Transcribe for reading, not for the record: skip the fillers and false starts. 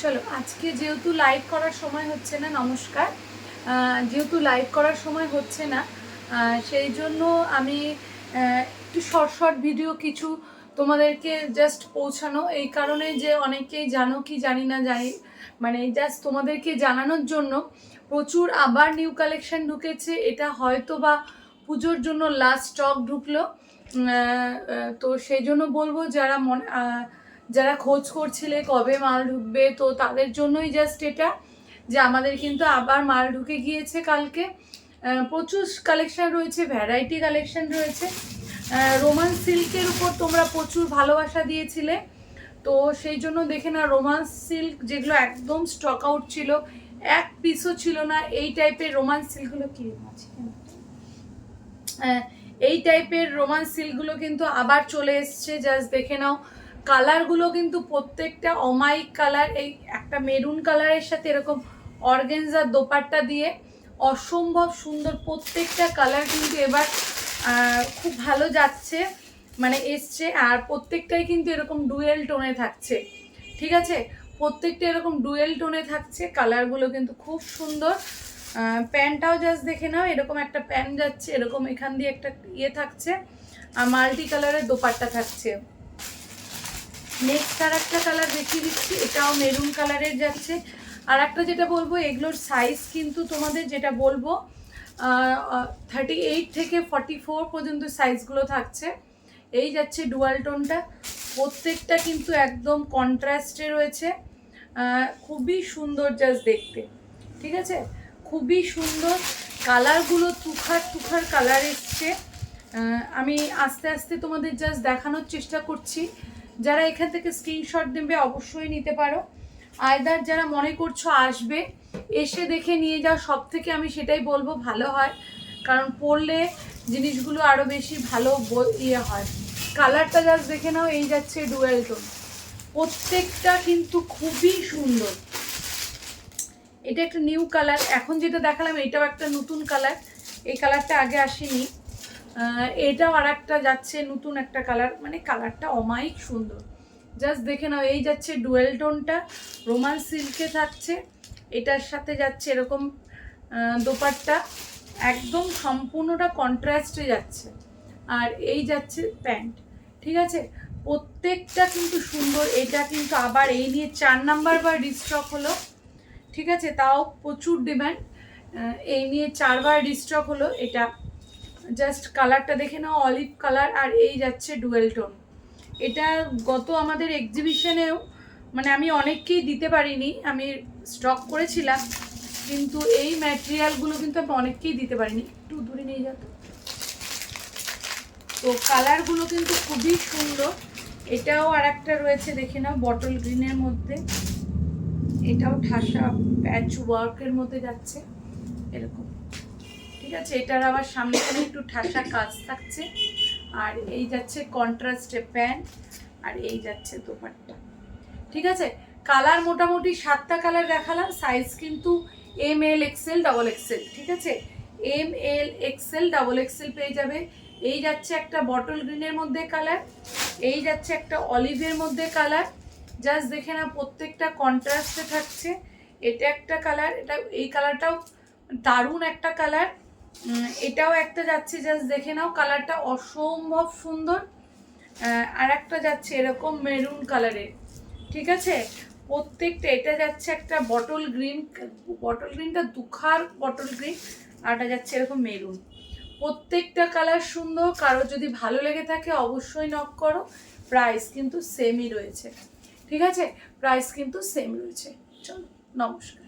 চলো আজকে যেহেতু লাইভ করার সময় হচ্ছে না, নমস্কার, যেহেতু লাইভ করার সময় হচ্ছে না সেই জন্য আমি একটু শর্ট শর্ট ভিডিও কিছু তোমাদেরকে জাস্ট পৌঁছানো, এই কারণে যে অনেকেই জানো কি জানি না, জানি মানে জাস্ট তোমাদেরকে জানানোর জন্য। প্রচুর আবার নিউ কালেকশন ঢুকেছে, এটা হয়তো বা পুজোর জন্য লাস্ট স্টক ঢুকলো। তো সেই জন্য বলবো যারা যারা খোঁজ করছিলে কবে মাল ঢুকবে, তো তাদের জন্যই জাস্ট এটা, যে আমাদের কিন্তু আবার মাল ঢুকে গিয়েছে কালকে। প্রচুর কালেকশন রয়েছে, ভ্যারাইটি কালেকশন রয়েছে। রোমান সিল্কের উপর তোমরা প্রচুর ভালোবাসা দিয়েছিলে, তো সেই জন্য দেখে না রোমান সিল্ক যেগুলো একদম স্টক আউট ছিল, এক পিসও ছিল না। এই টাইপের রোমান সিল্কগুলো কি আছে, এই টাইপের রোমান সিল্কগুলো কিন্তু আবার চলে এসছে, জাস্ট দেখে নাও। কালারগুলো কিন্তু প্রত্যেকটা অমাইক কালার, এই একটা মেরুন কালারের সাথে এরকম অর্গেনজার দোপাট্টা দিয়ে অসম্ভব সুন্দর প্রত্যেকটা কালার কিন্তু এবার খুব ভালো যাচ্ছে, মানে এসছে। আর প্রত্যেকটাই কিন্তু এরকম ডুয়েল টোনে থাকছে, ঠিক আছে, প্রত্যেকটা এরকম ডুয়েল টোনে থাকছে। কালারগুলো কিন্তু খুব সুন্দর। প্যান্টটাও জাস্ট দেখে নাও, এরকম একটা প্যান্ট যাচ্ছে, এরকম এখান দিয়ে একটা ইয়ে থাকছে, আর মাল্টি কালারের দোপাট্টা থাকছে। নেক্সট আর একটা কালার দেখিয়ে দিচ্ছি, এটাও মেরুন কালারের যাচ্ছে। আর একটা যেটা বলবো, এগুলোর সাইজ কিন্তু তোমাদের যেটা বলবো 38 থেকে 44 পর্যন্ত সাইজগুলো থাকছে। এই যাচ্ছে ডুয়াল টোনটা, প্রত্যেকটা কিন্তু একদম কন্ট্রাস্টে রয়েছে, খুবই সুন্দর জাস্ট দেখতে, ঠিক আছে, খুবই সুন্দর। কালারগুলো তুখার কালার এসছে। আমি আস্তে আস্তে তোমাদের জাস্ট দেখানোর চেষ্টা করছি। যারা এখান থেকে স্ক্রিনশট দেবে অবশ্যই নিতে পারো, আয়দার যারা মনে করছো আসবে, এসে দেখে নিয়ে যাও, সব থেকে আমি সেটাই বলবো ভালো হয়, কারণ পরলে জিনিসগুলো আরও বেশি ভালো ইয়ে হয়। কালারটা জাস্ট দেখে নাও, এই যাচ্ছে ডুয়েল টোন, প্রত্যেকটা কিন্তু খুবই সুন্দর। এটা একটা নিউ কালার, এখন যেটা দেখালাম এটাও একটা নতুন কালার, এই কালারটা আগে আসেনি। এটাও আর একটা যাচ্ছে নতুন একটা কালার, মানে কালারটা অমায়িক সুন্দর, জাস্ট দেখে নাও। এই যাচ্ছে ডুয়েল টোনটা, রোমান সিল্কে থাকছে, এটার সাথে যাচ্ছে এরকম দোপাট্টা, একদম সম্পূর্ণটা কন্ট্রাস্টে যাচ্ছে। আর এই যাচ্ছে প্যান্ট, ঠিক আছে, প্রত্যেকটা কিন্তু সুন্দর। এটা কিন্তু আবার এই নিয়ে 4 নাম্বার বার রিস্টক হলো, ঠিক আছে, তাও প্রচুর ডিমান্ড, এই নিয়ে 4 বার রিস্টক হলো। এটা জাস্ট কালারটা দেখে নাও, অলিভ কালার, আর এই যাচ্ছে ডুয়েল টোন। এটা গত আমাদের এক্সিবিশনেও, মানে আমি অনেককেই দিতে পারিনি, আমি স্টক করেছিলাম, কিন্তু এই ম্যাটেরিয়ালগুলো কিন্তু আমি অনেককেই দিতে পারিনি। একটু দূরে নিয়ে যেত, তো কালারগুলো কিন্তু খুবই সুন্দর। এটাও আর একটা রয়েছে দেখে নাও, বটল গ্রিনের মধ্যে, এটাও ঠাসা প্যাচ ওয়ার্কের মধ্যে যাচ্ছে এরকম, ঠিক আছে, এটার আবার সামনে একটু ঠাসা কাজ থাকছে। আর এই যাচ্ছে কন্ট্রাস্টে প্যান্ট, আর এই যাচ্ছে দোপাট্টা, ঠিক আছে। কালার মোটামুটি 7টা কালার দেখালাম, সাইজ কিন্তু ML XL XXL, ঠিক আছে, ML XL XXL পেয়ে যাবে। এই যাচ্ছে একটা বটল গ্রিনের মধ্যে কালার, এই যাচ্ছে একটা অলিভের মধ্যে কালার, জাস্ট দেখে না প্রত্যেকটা কন্ট্রাস্টে থাকছে। এটা একটা কালার, এটা এই কালারটাও দারুণ একটা কালার। এটাও একটা যাচ্ছে, জাস্ট দেখে নাও, কালারটা অসম্ভব সুন্দর। আর একটা যাচ্ছে এরকম মেরুন কালারের, ঠিক আছে, প্রত্যেকটা। এটা যাচ্ছে একটা বটল গ্রিন, বটল গ্রিনটা দুখার বটল গ্রিন, আর এটা যাচ্ছে এরকম মেরুন। প্রত্যেকটা কালার সুন্দর, কারো যদি ভালো লেগে থাকে অবশ্যই নক করো। প্রাইস কিন্তু সেমই রয়েছে, ঠিক আছে, প্রাইস কিন্তু সেম রয়েছে। চলো, নমস্কার।